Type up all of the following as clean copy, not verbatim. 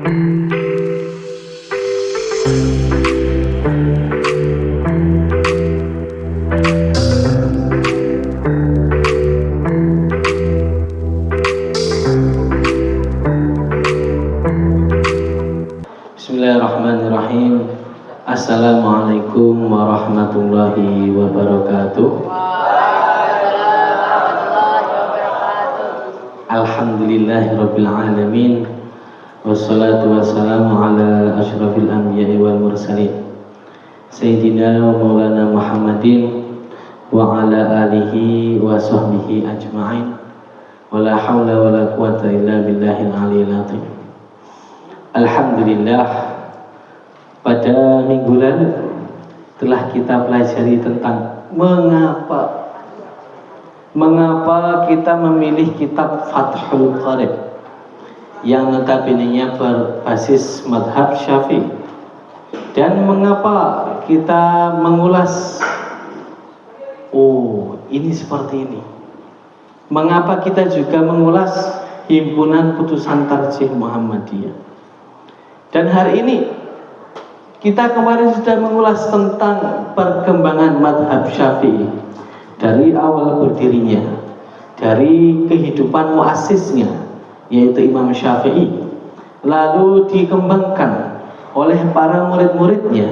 Bismillahirrahmanirrahim. Assalamualaikum warahmatullahi wabarakatuh. Alhamdulillahirabbil alamin. Wassalatu wassalamu ala asyrafil anbiya'i wal mursalin Sayyidina wa maulana Muhammadin wa ala alihi wa sahbihi ajma'in. Wa la hawla wa la quwata illa billahil aliyyil azim. Alhamdulillah, pada minggu lalu telah kita pelajari tentang mengapa kita memilih kitab Fathul Qarib yang notabene-nya berbasis madhab Syafi'i, dan mengapa kita mengulas ini seperti ini, mengapa kita juga mengulas himpunan putusan tarjih Muhammadiyah. Dan hari ini kita kemarin sudah mengulas tentang perkembangan madhab Syafi'i dari awal berdirinya, dari kehidupan muasisnya yaitu Imam Syafi'i, lalu dikembangkan oleh para murid-muridnya,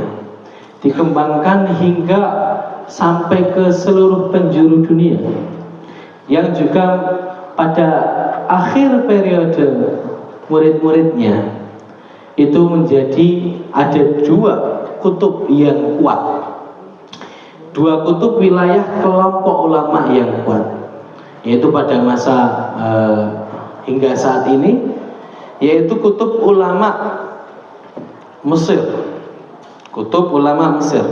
dikembangkan hingga sampai ke seluruh penjuru dunia, yang juga pada akhir periode murid-muridnya itu menjadi ada dua kutub yang kuat, dua kutub wilayah kelompok ulama yang kuat, yaitu pada masa hingga saat ini, yaitu kutub ulama Mesir, kutub ulama Mesir,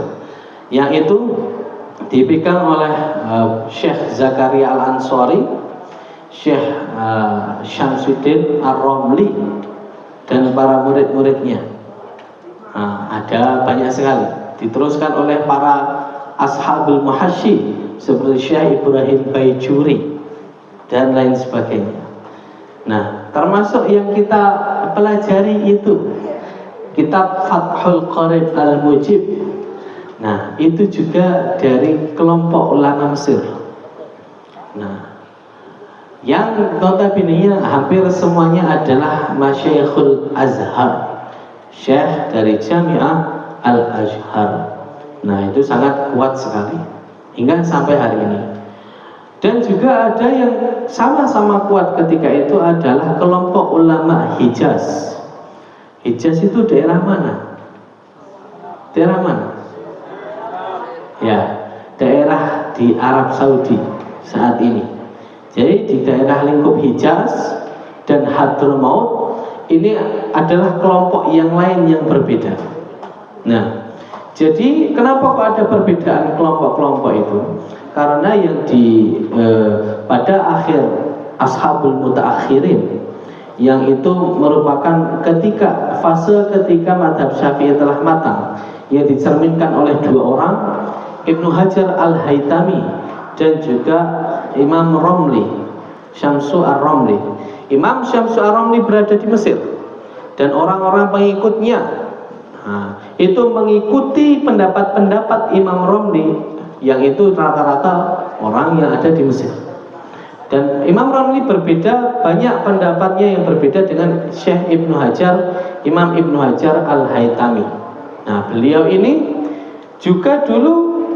yang itu dipegang oleh Syekh Zakaria Al-Ansari, Syekh Syamsuddin Ar-Romli, dan para murid-muridnya. Ada banyak sekali, diteruskan oleh para ashabul muhasyi seperti Syekh Ibrahim Baijuri dan lain sebagainya. Nah, termasuk yang kita pelajari itu kitab Fathul Qarib Al-Mujib. Nah, itu juga dari kelompok ulama Mesir. Nah, yang notabene-nya hampir semuanya adalah Masyayikhul Azhar, syekh dari Jami'ah Al-Azhar. Nah, itu sangat kuat sekali hingga sampai hari ini. Dan juga ada yang sama-sama kuat ketika itu adalah kelompok ulama Hijaz. Hijaz itu daerah mana? Daerah mana? Ya, daerah di Arab Saudi saat ini. Jadi di daerah lingkup Hijaz dan Hadramaut ini adalah kelompok yang lain yang berbeda. Nah, jadi kenapa kok ada perbedaan kelompok-kelompok itu? Karena yang pada akhir Ashabul Mutaakhirin, yang itu merupakan fase ketika madhab Syafi'i telah matang, yang dicerminkan oleh dua orang, Ibnu Hajar Al-Haytami dan juga Imam Romli, Syamsu Ar-Romli. Imam Syamsu Ar-Romli berada di Mesir, dan orang-orang pengikutnya itu mengikuti pendapat-pendapat Imam Romli, yang itu rata-rata orang yang ada di Mesir. Dan Imam Romli berbeda, banyak pendapatnya yang berbeda dengan Syekh Ibnu Hajar, Imam Ibnu Hajar Al-Haytami. Nah, beliau ini juga dulu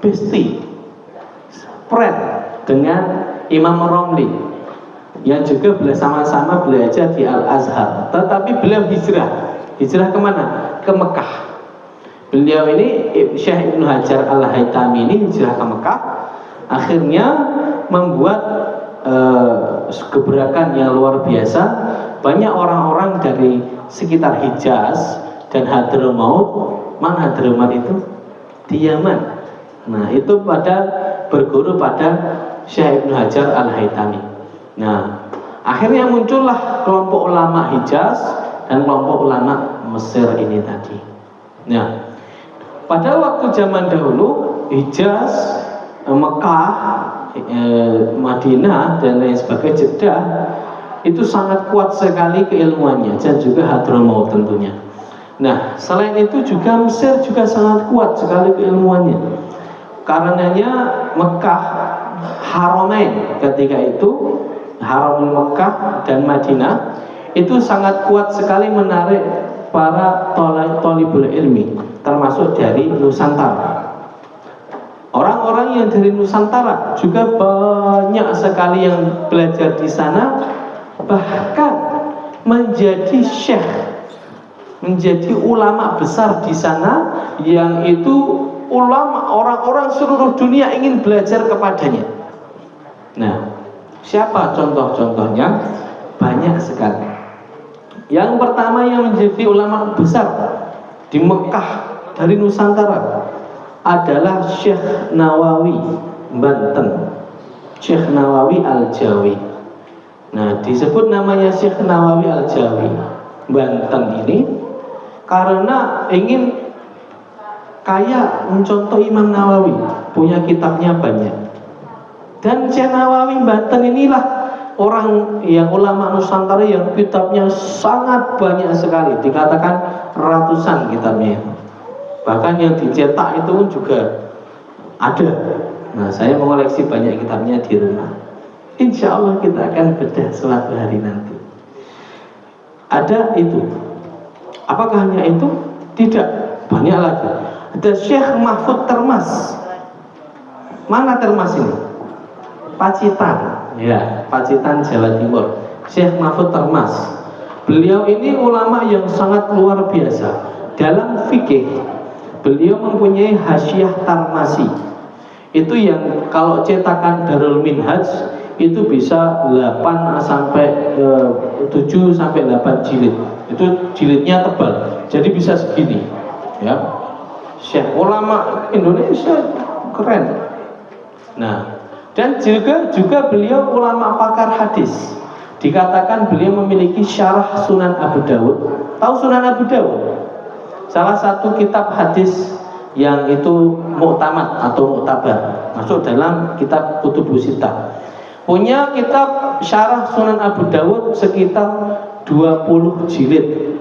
bestie, friend dengan Imam Romli, yang juga sama-sama belajar di Al-Azhar. Tetapi beliau hijrah kemana? Ke Mekah. Beliau ini Syekh Ibnu Hajar Al-Haytami ini hijrah ke Mekah, akhirnya membuat gebrakan yang luar biasa. Banyak orang-orang dari sekitar Hijaz dan Hadramaut. Mana Hadramaut itu? Di Yaman. Nah, itu berguru pada Syekh Ibnu Hajar Al-Haytami. Nah, akhirnya muncullah kelompok ulama Hijaz dan kelompok ulama Mesir ini tadi. Nah, pada waktu zaman dahulu Hijaz, Mekah, Madinah dan lain sebagainya, Jeddah, itu sangat kuat sekali keilmuannya, dan juga Hadramaut tentunya. Nah, selain itu juga Mesir juga sangat kuat sekali keilmuannya. Karenanya Mekah, Haramain ketika itu, Haram Mekah dan Madinah itu sangat kuat sekali menarik para thalibul ilmi, termasuk dari Nusantara. Orang-orang yang dari Nusantara juga banyak sekali yang belajar di sana, bahkan menjadi syekh, menjadi ulama besar di sana, yang itu ulama orang-orang seluruh dunia ingin belajar kepadanya. Nah, siapa contoh-contohnya? Banyak sekali. Yang pertama yang menjadi ulama besar di Mekah dari Nusantara adalah Syekh Nawawi Banten, Syekh Nawawi Al-Jawi. Nah, disebut namanya Syekh Nawawi Al-Jawi Banten ini karena ingin kayak mencontoh Imam Nawawi, punya kitabnya banyak. Dan Syekh Nawawi Banten inilah orang yang ulama Nusantara yang kitabnya sangat banyak sekali, dikatakan ratusan kitabnya. Bahkan yang dicetak itu pun juga ada. Nah, saya mengoleksi banyak kitabnya di rumah. Insya Allah kita akan bedah suatu hari nanti. Ada itu. Apakah hanya itu? Tidak, banyak lagi. Ada Syekh Mahfud Termas. Mana Termas ini? Pacitan, ya, Pacitan, Jawa Timur. Syekh Mahfud Termas. Beliau ini ulama yang sangat luar biasa dalam fikih. Beliau mempunyai Hasyiah Tarmasi. Itu yang kalau cetakan Darul Minhaj itu bisa 8 sampai 7 sampai 8 jilid. Itu jilidnya tebal. Jadi bisa segini, ya. Syekh ulama Indonesia keren. Nah, dan juga beliau ulama pakar hadis. Dikatakan beliau memiliki syarah Sunan Abu Dawud. Tahu Sunan Abu Dawud? Salah satu kitab hadis yang itu muktamad atau muktabar, masuk dalam kitab Kutubus Sittah. Punya kitab syarah Sunan Abu Dawud sekitar 20 jilid.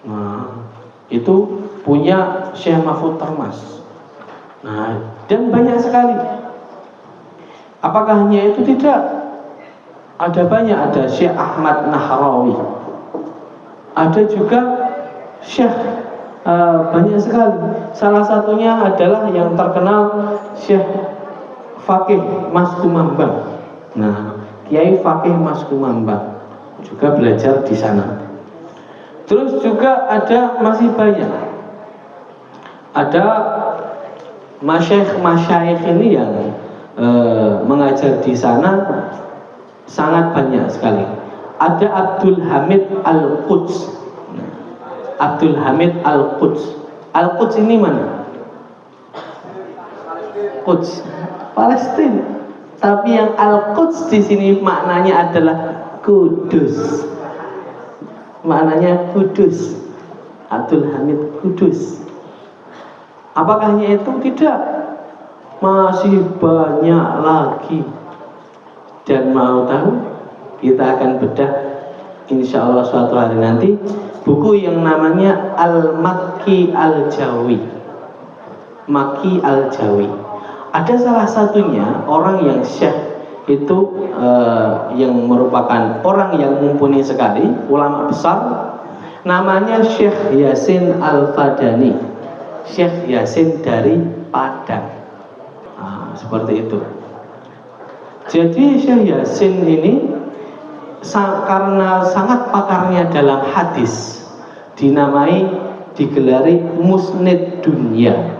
Nah, itu punya Syekh Mahfud Termas. Nah, dan banyak sekali. Apakah hanya itu? Tidak. Ada banyak, ada Syekh Ahmad Nahrawi. Ada juga Syekh banyak sekali. Salah satunya adalah yang terkenal Syekh Fakih Mas Kumambang. Nah, Kiai Fakih Mas Kumambang juga belajar di sana. Terus juga ada masih banyak. Ada masyayikh ini yang mengajar di sana sangat banyak sekali. Ada Abdul Hamid Al-Quds. Abdul Hamid Al-Quds. Al-Quds ini mana? Quds, Palestina. Tapi yang Al-Quds di sini maknanya adalah Kudus. Maknanya Kudus. Abdul Hamid Kudus. Apakah hanya itu? Tidak. Masih banyak lagi. Dan mau tahu, kita akan bedah insya Allah suatu hari nanti buku yang namanya Al-Makki Al-Jawi. Makki Al-Jawi. Ada salah satunya orang yang syekh itu yang merupakan orang yang mumpuni sekali, ulama besar, namanya Syekh Yasin Al-Fadani. Syekh Yasin dari Padang. Nah, seperti itu. Jadi Syekh Yasin ini karena sangat pakarnya dalam hadis, digelari Musnid Dunia.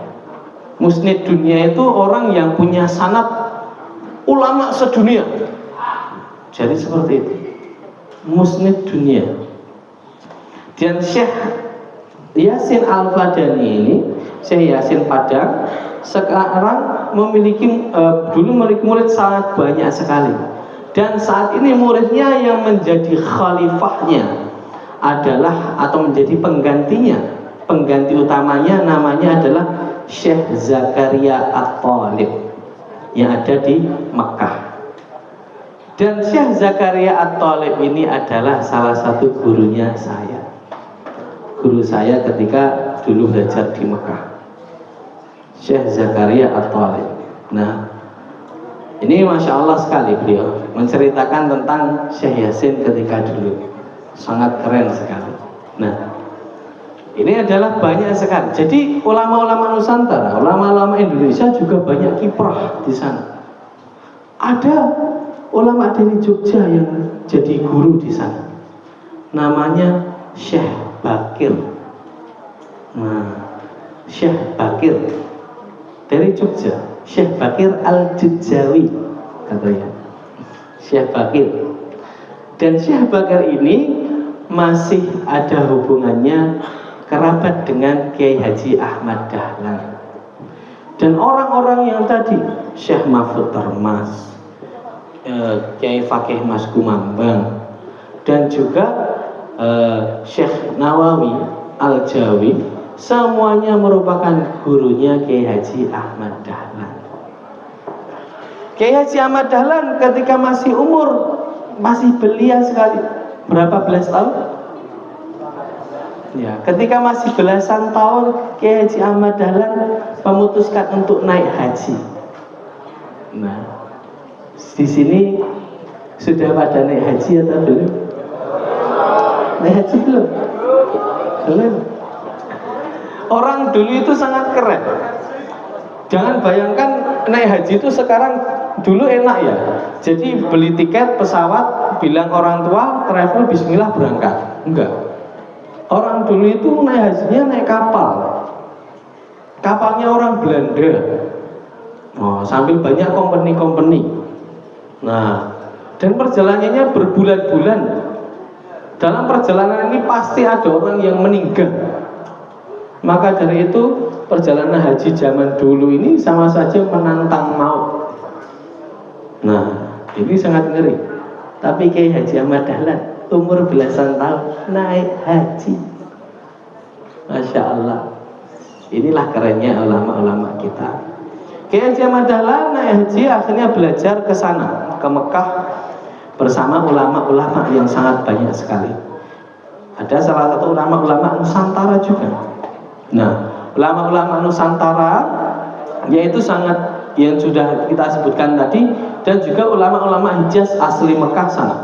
Musnid Dunia itu orang yang punya sanad ulama sedunia. Jadi seperti itu, Musnid Dunia. Dan Syekh Yasin Al-Fadani ini, Syekh Yasin Padang, sekarang memiliki dulu memiliki murid sangat banyak sekali. Dan saat ini muridnya yang menjadi khalifahnya adalah atau menjadi pengganti utamanya namanya adalah Syekh Zakaria At-Talib yang ada di Mekah. Dan Syekh Zakaria At-Thalib ini adalah salah satu gurunya saya. Guru saya ketika dulu belajar di Mekah, Syekh Zakaria At-Thalib. Nah, ini Masya Allah sekali beliau menceritakan tentang Syekh Yasin ketika dulu. Sangat keren sekali. Nah, ini adalah banyak sekali. Jadi ulama-ulama Nusantara, ulama-ulama Indonesia juga banyak kiprah di sana. Ada ulama dari Jogja yang jadi guru di sana. Namanya Syekh Bakir. Nah, Syekh Bakir dari Jogja, Syekh Bakir Al-Judjawi katanya. Syekh Bakir. Dan Syekh Bakir ini masih ada hubungannya kerabat dengan Kiai Haji Ahmad Dahlan. Dan orang-orang yang tadi, Syekh Mahfud Termas, Kiai Fakih Mas Kumambang, dan juga Syekh Nawawi Al-Jawi, semuanya merupakan gurunya Kiai Haji Ahmad Dahlan. Kiai Haji Ahmad Dahlan ketika masih masih belia sekali. Berapa belas tahun? Ya, ketika masih belasan tahun, Kiai Haji Ahmad Dahlan memutuskan untuk naik haji. Nah, di sini sudah pada naik haji atau belum? Naik haji belum? Belum. Orang dulu itu sangat keren. Jangan bayangkan naik haji itu sekarang, dulu enak ya. Jadi beli tiket pesawat, bilang orang tua, travel, bismillah berangkat. Enggak. Orang dulu itu naik hajinya naik kapal. Kapalnya orang Belanda. Oh, sambil banyak company-company. Nah, dan perjalanannya berbulan-bulan. Dalam perjalanan ini pasti ada orang yang meninggal. Maka dari itu perjalanan haji zaman dulu ini sama saja menantang maut. Nah, ini sangat ngeri. Tapi Kiai Haji Ahmad Dahlan umur belasan tahun naik haji. Masya Allah. Inilah kerennya ulama-ulama kita. Kiai Haji Ahmad Dahlan naik haji, akhirnya belajar ke sana, ke Mekah, bersama ulama-ulama yang sangat banyak sekali. Ada salah satu ulama-ulama Nusantara juga. Nah, ulama-ulama Nusantara yaitu sangat yang sudah kita sebutkan tadi, dan juga ulama-ulama Hijaz asli Mekah sana.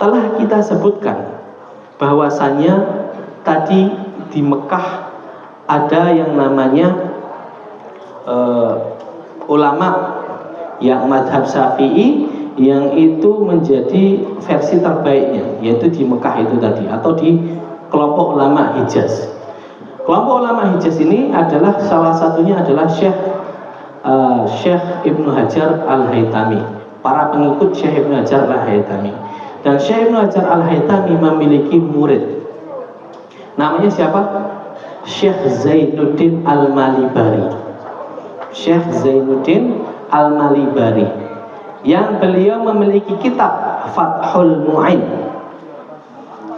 Telah kita sebutkan bahwasannya tadi di Mekah ada yang namanya ulama yang madhab Syafi'i, yang itu menjadi versi terbaiknya, yaitu di Mekah itu tadi, atau di kelompok ulama Hijaz. Kelompok ulama Hijaz ini adalah salah satunya adalah Syekh Ibnu Hajar Al-Haytami, para pengikut Syekh Ibnu Hajar Al-Haytami. Dan Syekh Ibnu Hajar Al-Haytami memiliki murid. Namanya siapa? Syekh Zainuddin Al-Malibari. Syekh Zainuddin Al-Malibari, yang beliau memiliki kitab Fathul Mu'in.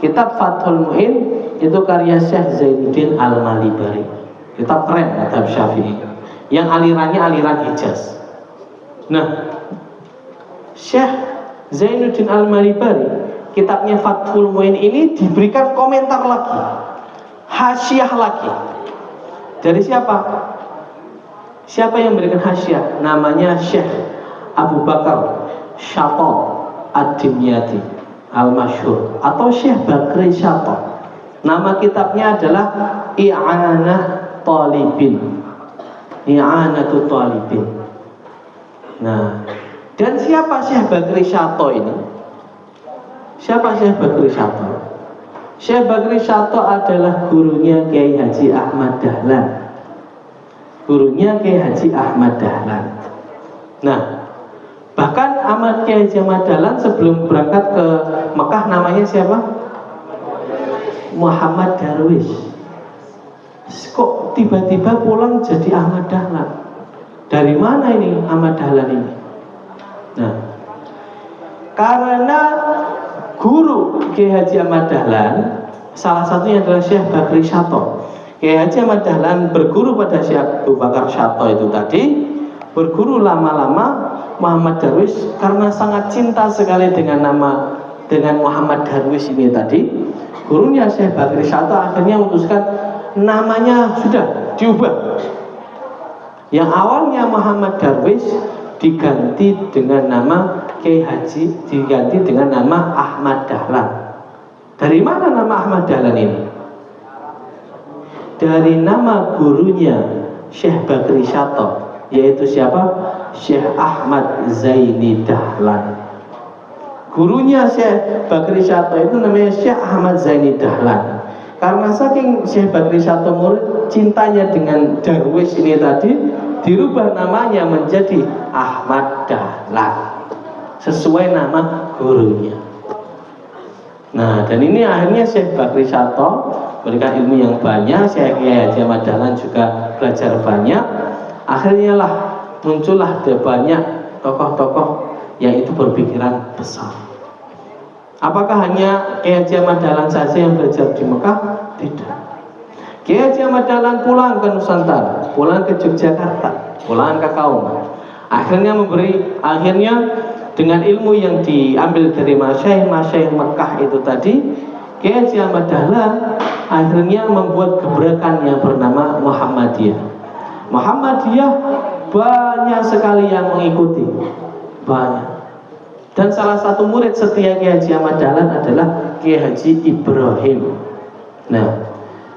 Kitab Fathul Mu'in itu karya Syekh Zainuddin Al-Malibari. Kitab keren madhab Syafi'i, yang alirannya aliran Hijaz. Nah, Syekh Zainuddin Al-Malibari, kitabnya Fathul Mu'in ini diberikan komentar lagi, hasyiah lagi. Dari siapa? Siapa yang memberikan hasyiah? Namanya Syekh Abu Bakar Syato Ad-Dimyati Al-Masyhur, atau Syekh Bakri Syato. Nama kitabnya adalah I'anah Talibin, I'anatu Talibin. Nah, dan siapa Syekh Bakri Syato ini? Siapa Syekh Bakri Syato? Syekh Bakri Syato adalah gurunya Kiai Haji Ahmad Dahlan. Gurunya Kiai Haji Ahmad Dahlan. Nah, bahkan Kiai Haji Ahmad Dahlan sebelum berangkat ke Mekah namanya siapa? Muhammad Darwish. Kok tiba-tiba pulang jadi Ahmad Dahlan? Dari mana ini Ahmad Dahlan ini? Nah, karena guru Kiai Haji Ahmad Dahlan salah satunya adalah Syekh Bakri Syato. Kiai Haji Ahmad Dahlan berguru pada Syekh Abu Bakar Syato itu tadi, berguru lama-lama, Muhammad Darwish karena sangat cinta sekali dengan Muhammad Darwish ini tadi, gurunya Syekh Bakri Syato akhirnya memutuskan namanya sudah diubah. Yang awalnya Muhammad Darwish diganti dengan nama Kiai Haji, diganti dengan nama Ahmad Dahlan. Dari mana nama Ahmad Dahlan ini? Dari nama gurunya Syekh Bakri Syato, yaitu siapa? Syekh Ahmad Zaini Dahlan. Gurunya Syekh Bakri Syato itu namanya Syekh Ahmad Zaini Dahlan. Karena saking Syekh Bakri Syato murid cintanya dengan Darwish ini tadi, dirubah namanya menjadi Ahmad Dahlan sesuai nama gurunya. Nah, dan ini akhirnya Syekh Bakri Syato memberikan ilmu yang banyak. Syekh Kiai Haji Ahmad Dahlan juga belajar banyak. Akhirnya lah muncullah banyak tokoh-tokoh yang itu berpikiran besar. Apakah hanya Kiai Haji Ahmad Dahlan saja yang belajar di Mekah? Tidak. Kiai Haji Ahmad Dahlan pulang ke Nusantara, pulang ke Yogyakarta, pulang ke Kauman. Akhirnya dengan ilmu yang diambil dari masyayikh Mekah itu tadi, Kiai Haji Ahmad Dahlan akhirnya membuat gebrakan yang bernama Muhammadiyah. Muhammadiyah banyak sekali yang mengikuti, banyak. Dan salah satu murid setia Kiai Haji Ahmad Dahlan adalah Kiai Haji Ibrahim. Nah,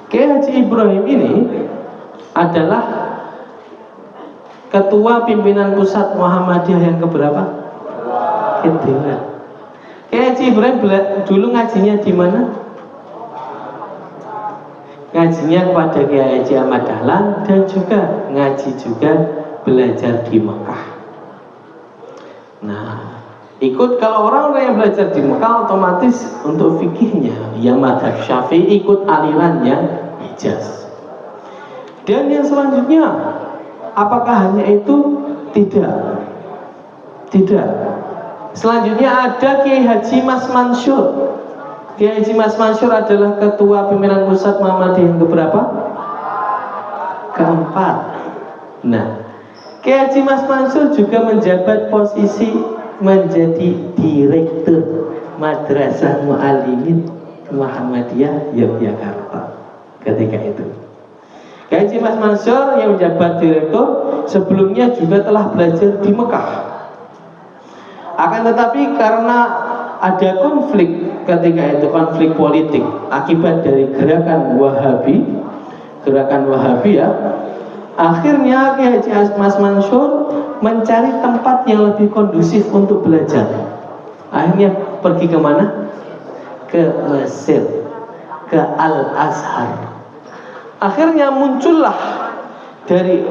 Kiai Haji Ibrahim ini adalah ketua pimpinan pusat Muhammadiyah yang keberapa? Kedua. Kiai Haji Ibrahim dulu ngajinya di mana? Ngajinya kepada Kiai Haji Ahmad Dahlan dan juga ngaji juga belajar di Mekah. Nah, ikut kalau orang-orang yang belajar di Mekah otomatis untuk fikihnya yang mazhab Syafi'i ikut alirannya Hijaz. Dan yang selanjutnya, apakah hanya itu? Tidak. Selanjutnya ada Kiai Haji Mas Mansur. Kiai Haji Mas Mansur adalah ketua pimpinan pusat Muhammadiyah yang keberapa? Keempat. Nah, Kiai Haji Mas Mansur juga menjabat posisi menjadi direktur Madrasah Mu'allimin Muhammadiyah Yogyakarta ketika itu. Kiai Haji Mas Mansur yang menjabat direktur sebelumnya juga telah belajar di Mekah. Akan tetapi karena ada konflik ketika itu, konflik politik akibat dari gerakan Wahabi ya, akhirnya Kiai Haji Mas Mansur mencari tempat yang lebih kondusif untuk belajar. Akhirnya pergi ke mana? Ke Mesir, ke Al-Azhar. Akhirnya muncullah dari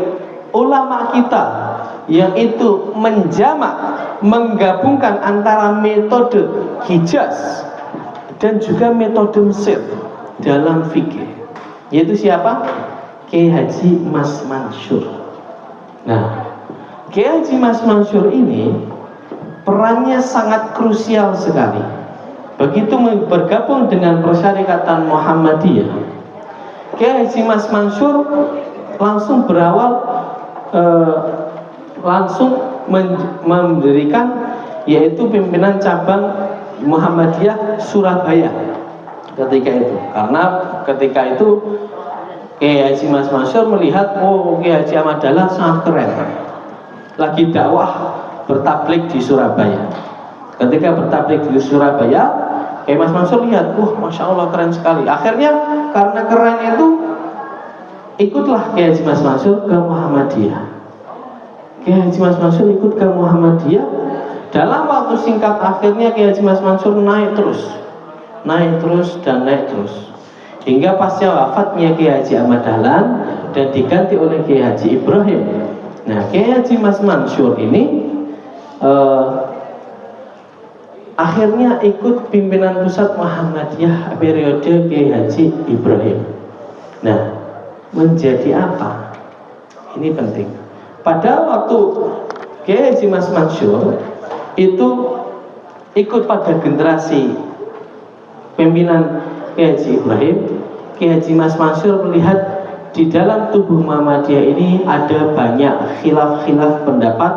ulama kita yang itu menggabungkan antara metode Hijaz dan juga metode Mesir dalam fikih. Yaitu siapa? Kiai Haji Mas Mansur. Nah, Kiai Haji Mas Mansur ini perannya sangat krusial sekali. Begitu bergabung dengan Persyarikatan Muhammadiyah, Kiai Haji Mas Mansur langsung mendirikan yaitu pimpinan cabang Muhammadiyah Surabaya ketika itu. Karena ketika itu Kiai Haji Mas Mansur melihat, Kiai Haji Ahmad Dahlan sangat keren, lagi dakwah bertablik di Surabaya. Ketika bertablik di Surabaya, Kiai Mas Mansur lihat, Masya Allah keren sekali. Akhirnya karena keren itu, ikutlah Kiai Haji Mas Mansur ke Muhammadiyah. Kiai Haji Mas Mansur ikut ke Muhammadiyah. Dalam waktu singkat akhirnya Kiai Haji Mas Mansur naik terus hingga pasca wafatnya Kiai Haji Ahmad Dahlan dan diganti oleh Kiai Haji Ibrahim. Nah, Kiai Haji Mas Mansur ini akhirnya ikut pimpinan pusat Muhammadiyah periode Kiai Haji Ibrahim. Nah, menjadi apa? Ini penting. Pada waktu Kiai Haji Mas Mansur itu ikut pada generasi pimpinan Kiai Haji Ibrahim, Kiai Haji Mas Mansur melihat di dalam tubuh Muhammadiyah ini ada banyak khilaf-khilaf pendapat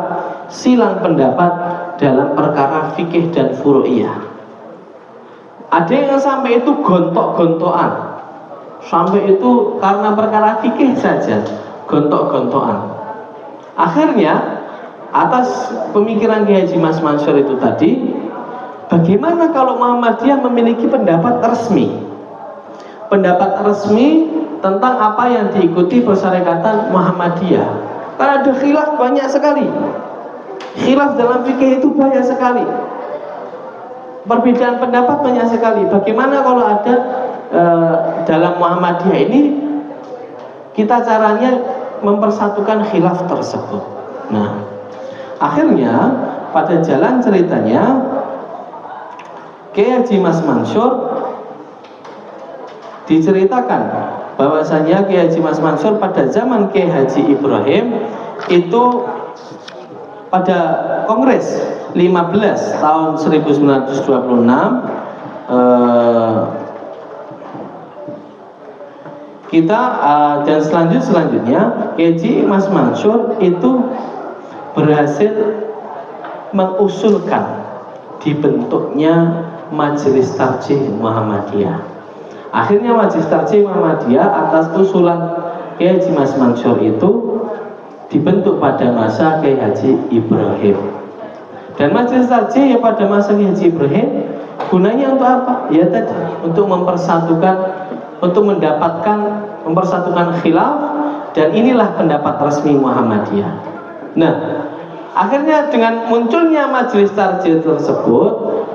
silang pendapat dalam perkara fikih dan furu'iyah. Ada yang sampai itu gontok-gontokan, sampai itu karena perkara fikih saja gontok-gontokan. Akhirnya atas pemikiran Kiai Haji Mas Mansur itu tadi, bagaimana kalau Muhammadiyah memiliki pendapat resmi? Pendapat resmi tentang apa yang diikuti Persyarikatan Muhammadiyah. Karena ada khilaf banyak sekali. Khilaf dalam fikih itu banyak sekali. Perbedaan pendapat banyak sekali. Bagaimana kalau ada dalam Muhammadiyah ini kita caranya mempersatukan khilaf tersebut. Nah, akhirnya pada jalan ceritanya Kiai Haji Mas Mansur diceritakan bahwasanya Kiai Haji Mas Mansur pada zaman Kiai Haji Ibrahim itu pada Kongres 15 tahun 1926 kita dan selanjutnya Kiai Haji Mas Mansur itu berhasil mengusulkan dibentuknya Majelis Tarjih Muhammadiyah. Akhirnya Majelis Tarjih Muhammadiyah atas usulan Kiai Haji Mas Mansur itu dibentuk pada masa Kiai Haji Ibrahim. Dan Majelis Tarjih pada masa Kiai Haji Ibrahim gunanya untuk apa? Ya tadi, untuk mempersatukan khilaf, dan inilah pendapat resmi Muhammadiyah. Nah, akhirnya dengan munculnya Majelis Tarjih tersebut,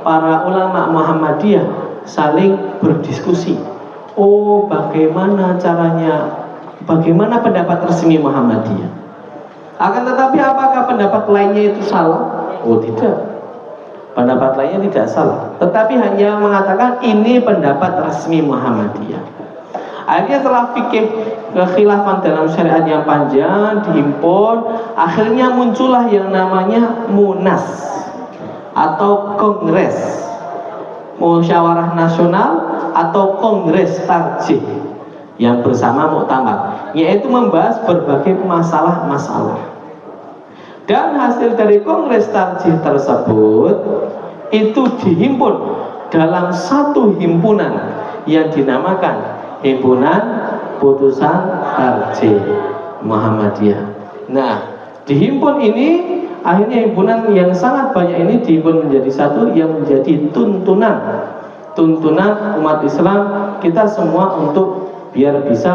para ulama Muhammadiyah saling berdiskusi. Oh, bagaimana caranya? Bagaimana pendapat resmi Muhammadiyah? Akan tetapi apakah pendapat lainnya itu salah? Oh, tidak. Pendapat lainnya tidak salah, tetapi hanya mengatakan ini pendapat resmi Muhammadiyah. Akhirnya setelah fikih kekhilafan dalam syariat yang panjang dihimpun, akhirnya muncullah yang namanya Munas atau Kongres Musyawarah Nasional atau Kongres Tarjih yang bersama Muktamar, yaitu membahas berbagai masalah-masalah. Dan hasil dari Kongres Tarjih tersebut itu dihimpun dalam satu himpunan yang dinamakan Himpunan Putusan Tarjih Muhammadiyah. Nah, dihimpun ini akhirnya himpunan yang sangat banyak ini dihimpun menjadi satu yang menjadi tuntunan umat Islam kita semua untuk biar bisa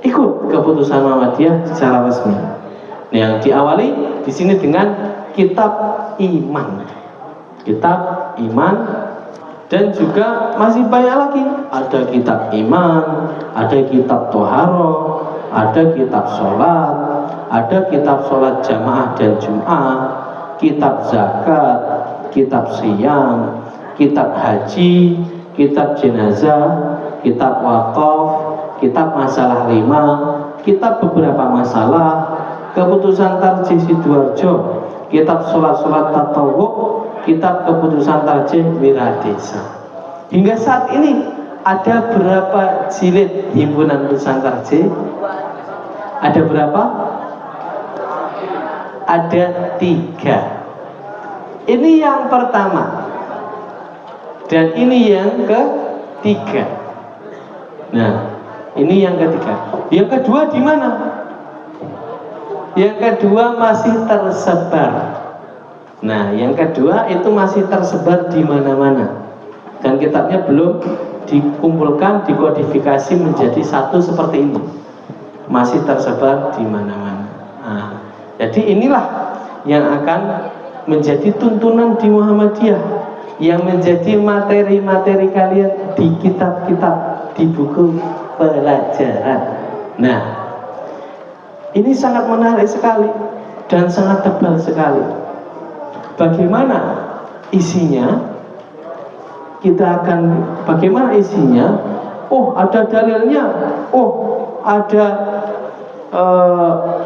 ikut keputusan Muhammadiyah secara resmi. Yang diawali di sini dengan kitab iman, dan juga masih banyak lagi. Ada kitab iman, ada kitab toharo, ada kitab sholat, ada kitab sholat jamaah dan jum'ah, kitab zakat, kitab siyam, kitab haji, kitab jenazah, kitab wakaf, kitab masalah 5, kitab beberapa masalah, keputusan Tarjih Sidoarjo, kitab sholat-sholat tatawuk, kitab keputusan Tarjih Wiradesa. Hingga saat ini ada berapa jilid himpunan putusan Tarjih? Ada berapa? Ada 3. Ini yang pertama dan ini yang ketiga. Nah, ini yang ketiga. Yang kedua di mana? Yang kedua masih tersebar. Nah, yang kedua itu masih tersebar di mana-mana. Dan kitabnya belum dikumpulkan, dikodifikasi menjadi satu seperti ini. Masih tersebar di mana-mana. Nah, jadi inilah yang akan menjadi tuntunan di Muhammadiyah, yang menjadi materi-materi kalian di kitab-kitab, di buku pelajaran. Nah, ini sangat menarik sekali dan sangat tebal sekali. Bagaimana isinya? Bagaimana isinya? Oh, ada dalilnya. Oh,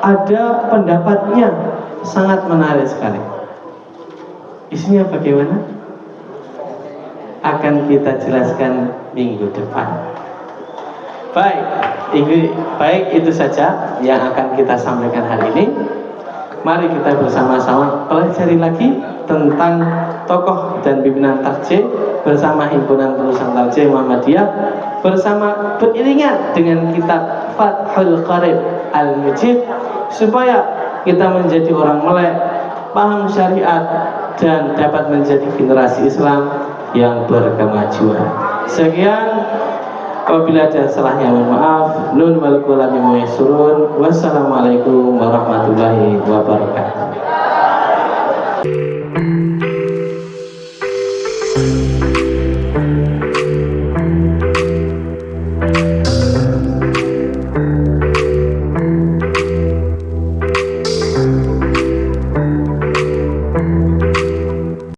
ada pendapatnya. Sangat menarik sekali. Isinya bagaimana? Akan kita jelaskan minggu depan. Baik, itu saja yang akan kita sampaikan hari ini. mari kita bersama-sama pelajari lagi tentang tokoh dan pimpinan Tarjih bersama Himpunan Penulisan Tarjih Muhammadiyah, bersama beriringan dengan kitab Fathul Qarib Al-Mujib, supaya kita menjadi orang melek, paham syariat, dan dapat menjadi generasi Islam yang berkemajuan. Sekian, apabila ada salahnya mohon maaf. Nun wal qalam mimma yasurun. Wassalamualaikum warahmatullahi wabarakatuh.